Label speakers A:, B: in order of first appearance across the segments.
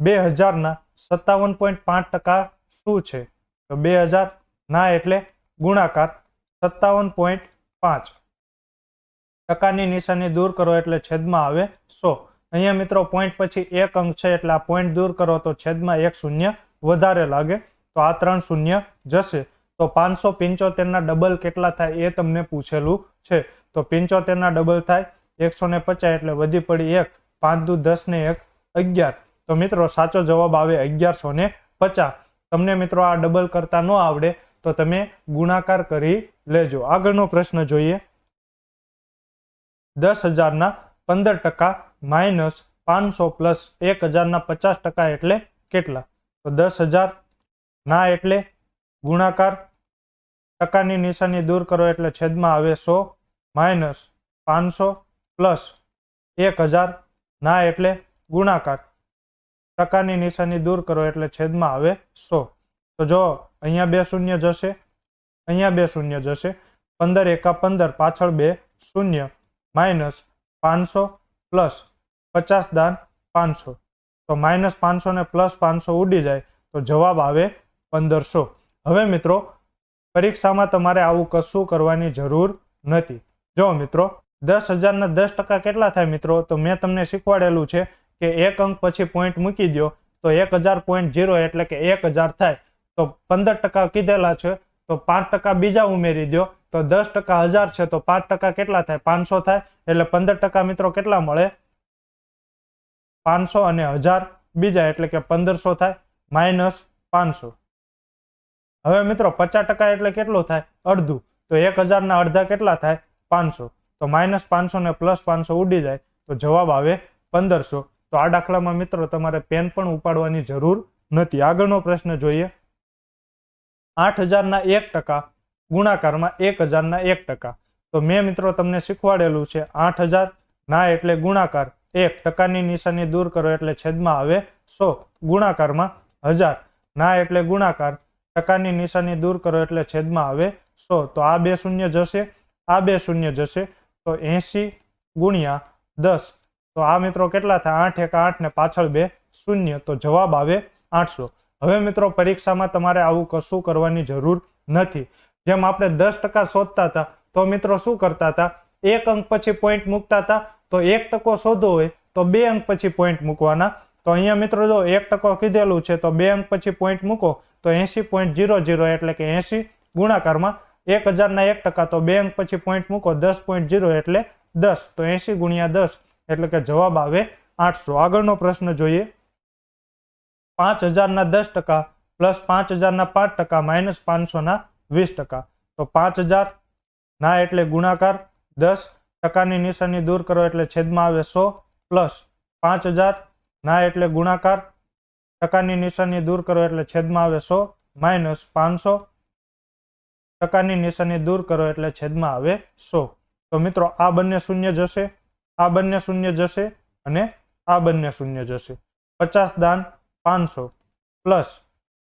A: 2057.5% શું છે? તો 2000 ના એટલે ગુણાકાર 57.5, ટકાની નિશાની દૂર કરો એટલે છેદમાં આવે 100. અહીંયા મિત્રો પોઈન્ટ પછી એક અંક છે એટલે આ પોઈન્ટ દૂર કરો તો છેદમાં એક શૂન્ય વધારે લાગે, તો આ 3 શૂન્ય જશે. તો 575 ના ડબલ કેટલા થાય એ તમને પૂછેલું છે. તો 75 ના ડબલ થાય 150 એટલે વધી પડી 1, 5 દુ 10 ને 1 11. તો મિત્રો સાચો જવાબ આવે 1150. તમને મિત્રો આ ડબલ કરતા ન આવડે તો તમે ગુણાકાર કરી લેજો. આગળનો પ્રશ્ન જોઈએ. 10,000 ના 15% માઇનસ 500 પ્લસ 1,000 ના 50% એટલે કેટલા? તો 10,000 ના એટલે ગુણાકાર, ટકાની નિશાની દૂર કરો એટલે છેદમાં આવે 100, માઇનસ 500 પ્લસ 1,000 ના એટલે ગુણાકાર, ટકાની નિશાની દૂર કરો એટલે છેદમાં આવે 100. તો જો અહીંયા 2 શૂન્ય જશે, અહીંયા 2 શૂન્ય જશે, 15 એકા 15, પાછળ 2 શૂન્ય, માઇનસ 500 પ્લસ 50 દાન 500. તો માઇનસ 500 ને પ્લસ 500 ઉડી જાય તો જવાબ આવે 1500. હવે મિત્રો પરીક્ષામાં તમારે આવું કશું કરવાની જરૂર નથી. જો મિત્રો 10,000 ના 10% કેટલા થાય મિત્રો? તો મેં તમને શીખવાડેલું છે કે એક અંક પછી પોઈન્ટ મૂકી દો તો 1000.0 એટલે કે 1000 થાય. તો 15% કીધેલા છે તો 5% બીજા ઉમેરી દો તો 10% 1000 છે તો 5% કેટલા થાય? 500 થાય. એટલે 15% મિત્રો કેટલા મળે? 500 અને 1000 બીજા એટલે કે 1500 થાય, માઇનસ 500. હવે મિત્રો 50% એટલે કેટલું થાય? અડધું. તો 1000 ના અડધા કેટલા થાય? 500. તો માઇનસ 500 ને પ્લસ 500 ઉડી જાય તો જવાબ આવે 1500. તો આ દાખલામાં મિત્રો તમારે પેન પણ ઉપાડવાની જરૂર નથી. આગળનો પ્રશ્ન જોઈએ. 8,000 ના 1% ગુણાકારમાં 1,000 ના 1%. તો મેં મિત્રો તમને શીખવાડેલું છે 8,000 ના એટલે ગુણાકાર 1, ટકાની નિશાની દૂર કરો એટલે છેદમાં આવે 100, ગુણાકારમાં 1000 ના એટલે ગુણાકાર, ટકાની નિશાની દૂર કરો એટલે છેદમાં આવે 100. તો આ 2 શૂન્ય જશે, આ 2 શૂન્ય જશે, તો 80 ગુણ્યા 10. તો આ મિત્રો કેટલા થાય? 8 એકા 8 ને પાછળ 2 શૂન્ય, તો જવાબ આવે 800. હવે મિત્રો પરીક્ષામાં તમારે આવું કશું કરવાની જરૂર નથી. જેમ આપણે 10% શોધતા હતા તો મિત્રો શું કરતા હતા? એક અંક પછી પોઈન્ટ મૂકતા હતા. તો 1% શોધવો હોય તો 2 અંક પછી પોઈન્ટ મૂકવાના. તો અહીંયા મિત્રો જો 1% કીધેલું છે તો 2 અંક પછી પોઈન્ટ મૂકો તો 80.00 એટલે કે 80, ગુણાકારમાં 1000 ના 1% તો 2 અંક પછી પોઈન્ટ મૂકો 10.0 એટલે 10, તો 80 ગુણ્યા 10 એટલે કે જવાબ આવે 800. આગળનો પ્રશ્ન જોઈએ. 5,000 ના 10% પ્લસ 5,000 ના 5% માઇનસ 500 ના 20%. તો 5,000 ના એટલે ગુણાકાર 10, ટકાની નિશાની દૂર કરો એટલે છેદમાં આવે 100, પ્લસ 5,000 ના એટલે ગુણાકાર, ટકાની નિશાની દૂર કરો એટલે છેદમાં આવે 100, માઇનસ 500, ટકાની નિશાની દૂર કરો એટલે છેદમાં આવે 100. તો મિત્રો આ બંને શૂન્ય જશે, આ બંને શૂન્ય જશે અને આ બંને શૂન્ય જશે. 50 દાન 500 પ્લસ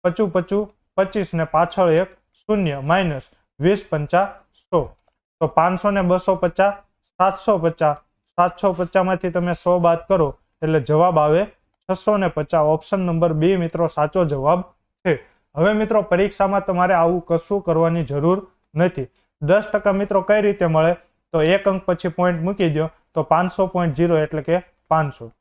A: 55 25 ને પાછળ 1 શૂન્ય, માઇનસ 20 5 100. તો 500 ને 250 750. 750 માંથી તમે 100 બાદ કરો એટલે જવાબ આવે 650. ઓપ્શન નંબર બી મિત્રો સાચો જવાબ છે. હવે મિત્રો પરીક્ષામાં તમારે આવું કશું કરવાની જરૂર નથી. 10% મિત્રો કઈ રીતે મળે? તો એક અંક પછી પોઈન્ટ મૂકી દો તો 500.0 એટલે કે 500.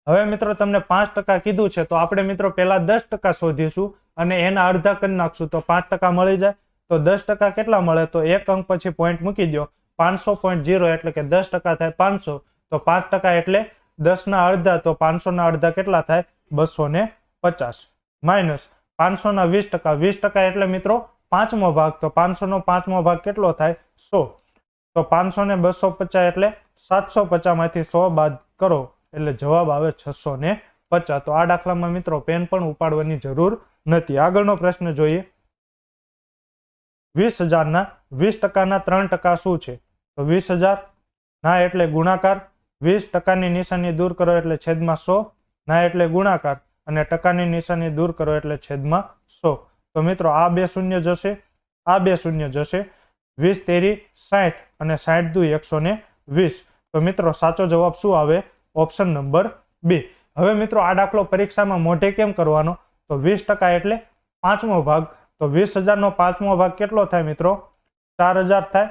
A: હવે મિત્રો તમને 5% કીધું છે તો આપણે મિત્રો પહેલા 10% શોધીશું અને એના અડધા કરી નાખશું તો 5% મળી જાય. તો 10% કેટલા મળે? તો એક અંક પછી પોઈન્ટ મૂકી દો 500.0 એટલે કે 10% થાય 500. તો 5% એટલે 10 ના અડધા, તો 500 ના અડધા કેટલા થાય? 250, માઇનસ 500 ના 20%. 20% એટલે મિત્રો પાંચમો ભાગ, તો 500 નો પાંચમો ભાગ કેટલો થાય? 100. તો 500 ને 250 એટલે 750 માંથી 100 બાદ કરો એટલે જવાબ આવે 650. તો આ દાખલામાં મિત્રો પેન પણ ઉપાડવાની જરૂર નથી. આગળનો પ્રશ્ન જોઈએ. 20,000 ના 20% ના 3% શું છે? તો 20,000 ના એટલે ગુણાકાર, 20%ની નિશાની દૂર કરો એટલે છેદમાં 100, ના એટલે ગુણાકાર અને ટકાની નિશાની દૂર કરો એટલે છેદમાં 100. તો મિત્રો આ 2 શૂન્ય જશે, આ 2 શૂન્ય જશે. 20 તેરી 60 અને 60 દુ 120. તો મિત્રો સાચો જવાબ શું આવે? Option number B. હવે મિત્રો આ દાખલો પરીક્ષામાં મોઢે કેમ કરવાનો, તો 20% એટલે 5મો ભાગ. તો 20,000 નો 5મો ભાગ કેટલો થાય મિત્રો? 4,000 થાય.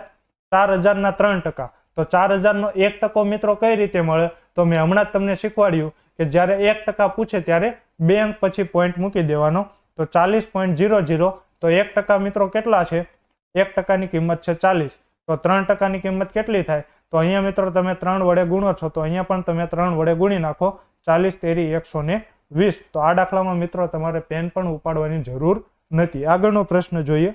A: 4,000 ના 3%. તો 4,000 નો 1% મિત્રો કઈ રીતે મળે? તો મેં હમણાં જ તમને શીખવાડ્યું કે જ્યારે 1% પૂછે ત્યારે 2 અંક પછી પોઈન્ટ મૂકી દેવાનો. તો 40.00. તો 1% મિત્રો કેટલા છે? 1% ની કિંમત છે 40. તો 3% ની કિંમત કેટલી થાય? તો અહીંયા મિત્રો તમે 3 વડે ગુણો છો, તો અહીંયા પણ તમે 3 વડે ગુણી નાખો. 40 તેરી 120. તો આ દાખલામાં મિત્રો તમારે પેન પણ ઉપાડવાની જરૂર નથી. આગળનો પ્રશ્ન જોઈએ.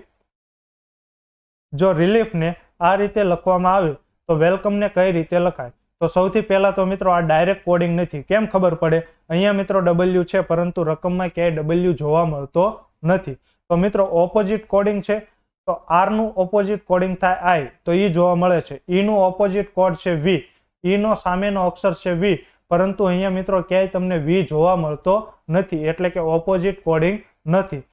A: જો રિલીફને આ રીતે લખવામાં આવે તો વેલકમને કઈ રીતે લખાય? તો સૌથી પહેલા તો મિત્રો આ ડાયરેક્ટ કોડિંગ નથી. કેમ ખબર પડે? અહીંયા મિત્રો W છે, પરંતુ રકમમાં ક્યાંય W જોવા મળતો નથી. તો મિત્રો ઓપોઝિટ કોડિંગ છે, તો R નું ઓપોઝિટ કોડિંગ થાય I, તો E જોવા મળે છે. E નું ઓપોઝિટ કોડ છે V, E નો સામેનો અક્ષર છે V, પરંતુ અહીંયા મિત્રો ક્યાંય તમને V જોવા મળતો નથી, એટલે કે ઓપોઝિટ કોડિંગ નથી.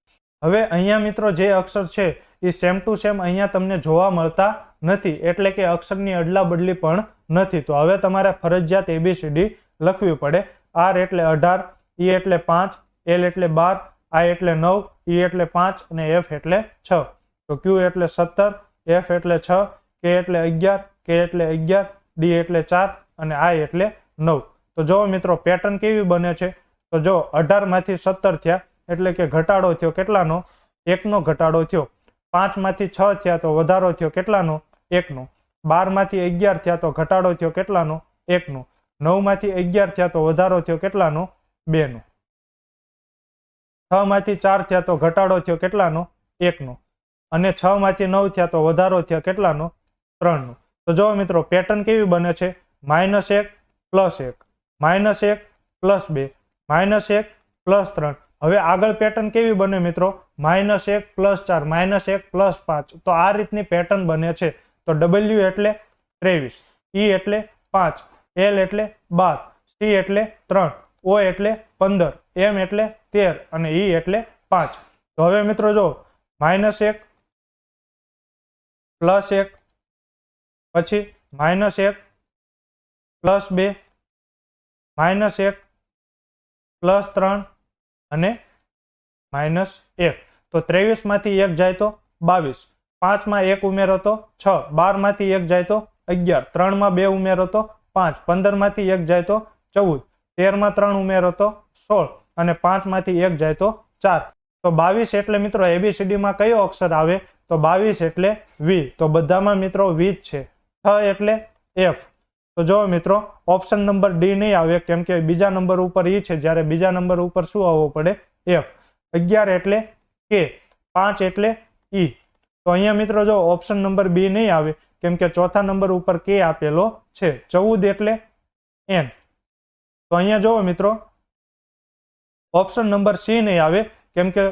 A: હવે અહીંયા મિત્રો જે અક્ષર છે એ સેમ ટુ સેમ અહીંયા તમને જોવા મળતા નથી, એટલે કે અક્ષરની અદલા બદલી પણ નથી. તો હવે તમારે ફરજિયાત ABCD લખવી પડે. R એટલે 18, E એટલે 5, L એટલે 12, I એટલે 9, E એટલે 5 અને F એટલે 6. તો Q એટલે 17, F એટલે 6, K એટલે 11, K એટલે 11, D એટલે 4 અને I એટલે 9. તો જો મિત્રો પેટર્ન કેવી બને છે? તો જો 18 માંથી 17 થયા એટલે કે ઘટાડો થયો કેટલાનો? 1 નો ઘટાડો થયો. 5 માંથી 6 થયા તો વધારો થયો કેટલાનો? 1 નો. 12 માંથી 11 થયા તો ઘટાડો થયો કેટલાનો? 1 નો. 9 માંથી 11 થયા તો વધારો થયો કેટલાનો? 2 નો. 6 માંથી 4 થયા તો ઘટાડો થયો કેટલાનો? 1 નો. અને 6 માંથી 9 થયા તો વધારો થયો કેટલાનો? 3 નો. તો જો મિત્રો પેટર્ન કેવી બને છે? -1 +1, -1 +2, -1 +3. હવે આગળ પેટર્ન કેવી બને મિત્રો? -1 +4, -1 +5. તો આ રીતની પેટર્ન બને છે. તો W એટલે 23, E એટલે 5, L એટલે 12, C એટલે 3, O એટલે 15, M એટલે 13 અને E એટલે 5. તો હવે મિત્રો જો -1 +1 પછી -1 +2, -1 +3 અને -1. તો 23 માંથી 1 જાય તો 22, 5 માં 1 ઉમેરો તો 6, 12 માંથી 1 જાય તો 11, 3 માં 2 ઉમેરો તો 5, 15 માંથી 1 જાય તો 14, 13 માં 3 ઉમેરો તો 16 અને 5 માંથી 1 જાય તો 4. તો 22 એટલે મિત્રો ABCD માં કયો અક્ષર આવે? તો 22 એટલે V. તો બધામાં મિત્રો V જ છે. 6 એટલે F. તો જો મિત્રો ઓપ્શન નંબર D નહીં આવે, કેમ કે બીજા નંબર ઉપર E છે, જ્યારે બીજા નંબર ઉપર શું આવવું પડે? F. 11 એટલે K, 5 એટલે E. તો અહીંયા મિત્રો જો ઓપ્શન નંબર B નહીં આવે, કેમ કે ચોથા નંબર ઉપર K આપેલો છે. 14 એટલે N. તો અહીંયા જો મિત્રો ઓપ્શન નંબર C નહીં આવે, કેમ કે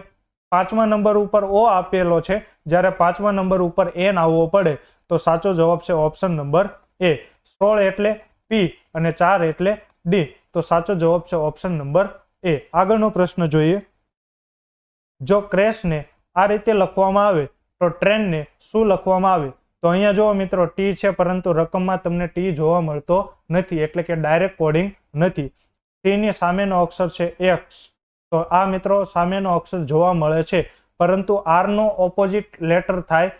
A: 5મા નંબર ઉપર O આપેલો છે, જ્યારે 5મા નંબર ઉપર N આવવો પડે. તો સાચો જવાબ છે ઓપ્શન નંબર A. 16 એટલે P અને 4 એટલે D. તો સાચો જવાબ છે ઓપ્શન નંબર A. આગળનો પ્રશ્ન જોઈએ. જો ક્રેશને આ રીતે લખવામાં આવે તો ટ્રેનને શું લખવામાં આવે? તો અહીંયા જો મિત્રો T છે, પરંતુ રકમમાં તમને T જોવા મળતો નથી, એટલે કે ડાયરેક્ટ કોડિંગ નથી. T ની સામેનો અક્ષર છે X. તો આ મિત્રો સામેનો અક્ષર જોવા મળે છે, પરંતુ R નો ઓપોઝિટ લેટર થાય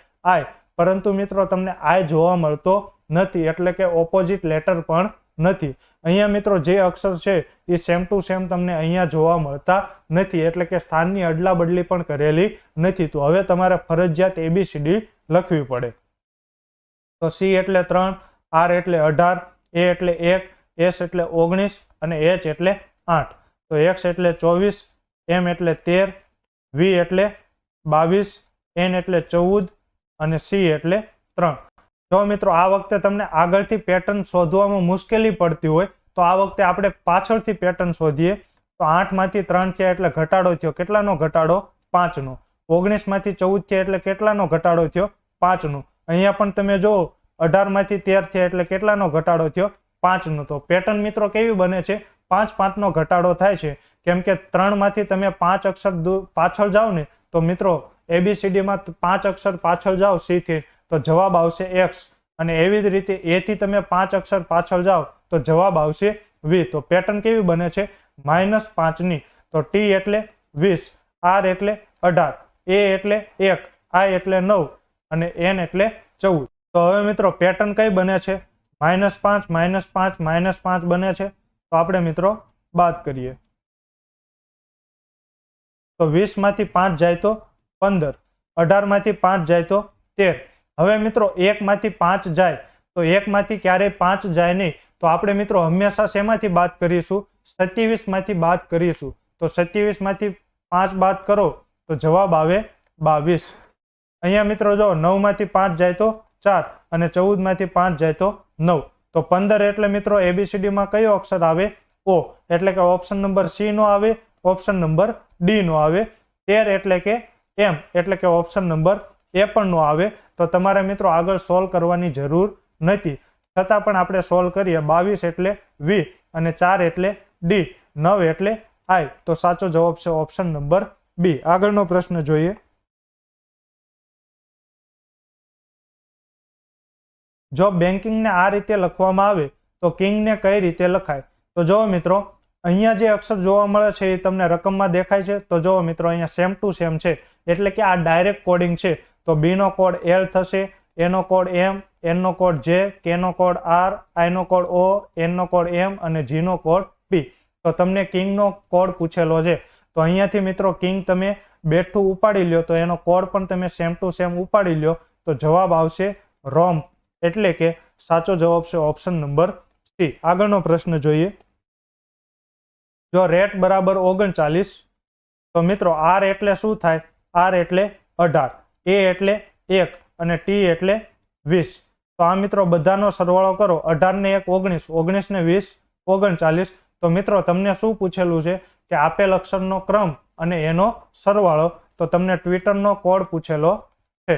A: I, પરંતુ મિત્રો તમને I જોવા મળતો નથી, એટલે કે ઓપોઝિટ લેટર પણ નથી. અહીંયા મિત્રો જે અક્ષર છે એ સેમ ટુ સેમ તમને અહીંયા જોવા મળતા નથી, એટલે કે સ્થાનની અદલા બદલી પણ કરેલી નથી. તો હવે તમારે ફરજિયાત ABCD લખવી પડે. તો C એટલે 3, R એટલે 18, A એટલે 1, S એટલે 19 અને H એટલે 8. તો X એટલે 24, M એટલે 13, V એટલે 22, N એટલે 14 અને C એટલે 3. જો મિત્રો આ વખતે તમને આગળથી પેટર્ન શોધવામાં મુશ્કેલી પડતી હોય તો આ વખતે આપણે પાછળથી પેટર્ન શોધીએ. તો 8 માંથી 3 થયા એટલે ઘટાડો થયો. કેટલાનો ઘટાડો? 5 નો. 19 માંથી 14 થયા એટલે કેટલાનો ઘટાડો થયો? 5 નો. અહીંયા પણ તમે જો 18 માંથી 13 થયા એટલે કેટલાનો ઘટાડો થયો? 5 નો. તો પેટર્ન મિત્રો કેવી બને છે? 5 નો ઘટાડો થાય છે, કેમ કે 3 માંથી તમે 5 અક્ષર પાછળ જાઓ ને, તો મિત્રો ABCD માં 5 અક્ષર પાછળ જાઓ C થી, તો જવાબ આવશે X. અને એવી જ રીતે A થી તમે 5 અક્ષર પાછળ જાઓ તો જવાબ આવશે V. તો પેટર્ન કેવી બને છે? -5 તો ટી એટલે 20, આર એટલે 18, એ એટલે 1, આઈ એટલે 9 અને એન એટલે 14. તો હવે મિત્રો પેટર્ન કઈ બને છે? -5 -5 -5 બને છે. તો આપણે મિત્રો બાદ કરીએ તો 20 માંથી 5 જાય તો 15, 18 માંથી 5 જાય તો 13. હવે મિત્રો 1 માંથી 5 જાય તો 1 માંથી ક્યારેય 5 જાય નહીં. તો આપણે મિત્રો હંમેશા શેમાંથી બાદ કરીશું? 27 માંથી બાદ કરીશું. તો 27 માંથી 5 બાદ કરો તો જવાબ આવે 22. અહીંયા મિત્રો જો 9 માંથી 5 જાય તો 4 અને 14 માંથી 5 જાય તો 9. તો 15 એટલે મિત્રો ABCD માં કયો અક્ષર આવે? O. એટલે કે ઓપ્શન નંબર C નો આવે, ઓપ્શન નંબર D નો આવે. 13 એટલે કે M એટલે કે ઓપ્શન નંબર A પણ નો આવે. તો તમારે મિત્રો આગળ સોલ્વ કરવાની જરૂર નથી, છતાં પણ આપણે સોલ્વ કરીએ. 22 એટલે V અને 4 એટલે D, 9 એટલે I. તો સાચો જવાબ છે ઓપ્શન નંબર B. આગળનો પ્રશ્ન જોઈએ. જો બેન્કિંગને આ રીતે લખવામાં આવે તો કિંગને કઈ રીતે લખાય? તો જો મિત્રો અહીંયા જે અક્ષર જોવા મળે છે એ તમને રકમમાં દેખાય છે. તો જો મિત્રો અહીંયા સેમ ટુ સેમ છે, એટલે કે આ ડાયરેક્ટ કોડિંગ છે. તો B નો કોડ L થશે, A નો કોડ M, N નો કોડ J, K નો કોડ R, I નો કોડ O, N નો કોડ M અને G નો કોડ P. તો તમને કિંગનો કોડ પૂછેલો છે. તો અહીંયાથી મિત્રો કિંગ તમે બેઠું ઉપાડી લ્યો તો એનો કોડ પણ તમે સેમ ટુ સેમ ઉપાડી લ્યો તો જવાબ આવશે રોમ. એટલે કે સાચો જવાબ છે ઓપ્શન નંબર C. આગળનો પ્રશ્ન જોઈએ. જો રેટ બરાબર 39 તો મિત્રો R એટલે શું થાય? R એટલે 18, A એટલે 1 અને T એટલે 20. તો આ મિત્રો બધાનો સરવાળો કરો. 18 ને 1 19, 19 ને 20 39. તો મિત્રો તમને શું પૂછેલું છે કે આપેલ અક્ષરનો ક્રમ અને એનો સરવાળો. તો તમને ટ્વિટરનો કોડ પૂછેલો છે.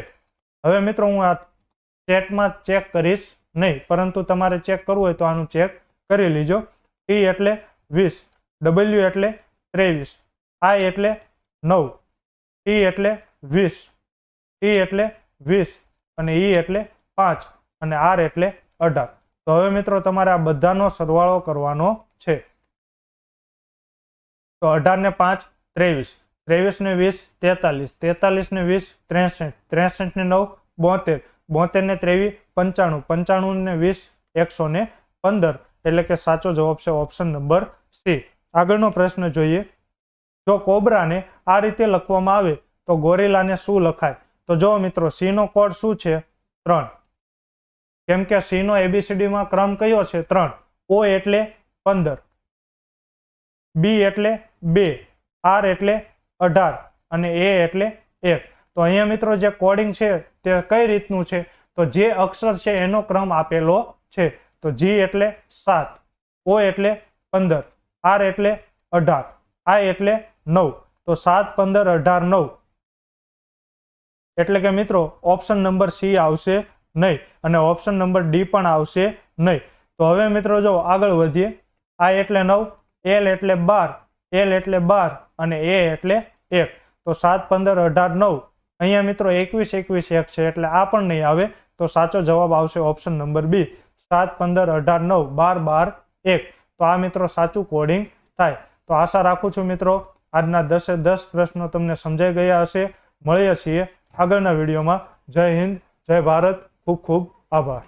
A: હવે મિત્રો હું આ ચેટમાં ચેક કરીશ નહીં, પરંતુ તમારે ચેક કરવું હોય તો આનું ચેક કરી લીજો. T એટલે 20, W એટલે 23, I એટલે 9, T એટલે 20, T એટલે 20 અને E એટલે 5 અને R એટલે 18. તો હવે મિત્રો તમારે આ બધાનો સરવાળો કરવાનો છે. તો 18 ને 5 23, 23 ને 20 43, 43 ને 20 63, 63 ને 9 72, 72 ને 23 95, 95 ને 20 115. એટલે કે સાચો જવાબ છે ઓપ્શન નંબર C. આગળનો પ્રશ્ન જોઈએ. જો કોબરાને આ રીતે લખવામાં આવે તો ગોરિલાને શું લખાય? તો જો મિત્રો C નો કોડ શું છે? 3. કેમ કે C નો ABCD માં ક્રમ કયો છે? 3. O એટલે 15, B એટલે 2, R એટલે 18 અને A એટલે 1. તો અહીંયા મિત્રો જે કોડિંગ છે તે કઈ રીતનું છે? તો જે અક્ષર છે એનો ક્રમ આપેલો છે. તો G એટલે 7, O એટલે 15, R એટલે 18, I એટલે 9. તો 7 15 18 9. એટલે કે મિત્રો ઓપ્શન નંબર C આવશે નહીં અને ઓપ્શન નંબર D પણ આવશે નહીં. તો હવે મિત્રો જો આગળ વધીએ. I એટલે 9, L એટલે 12, L એટલે 12 અને A એટલે 1. તો 7 15 18 9. અહીંયા મિત્રો 21 21 1 છે એટલે આ પણ નહીં આવે. તો સાચો જવાબ આવશે ઓપ્શન નંબર B, 7 15 18 9 12 12 1. તો આ મિત્રો સાચું કોડિંગ થાય. તો આશા રાખું છું મિત્રો આજના 10 પ્રશ્નો તમને સમજાઈ ગયા હશે. મળીએ છીએ આગળના વિડીયોમાં. જય હિન્દ, જય ભારત. ખૂબ ખૂબ આભાર.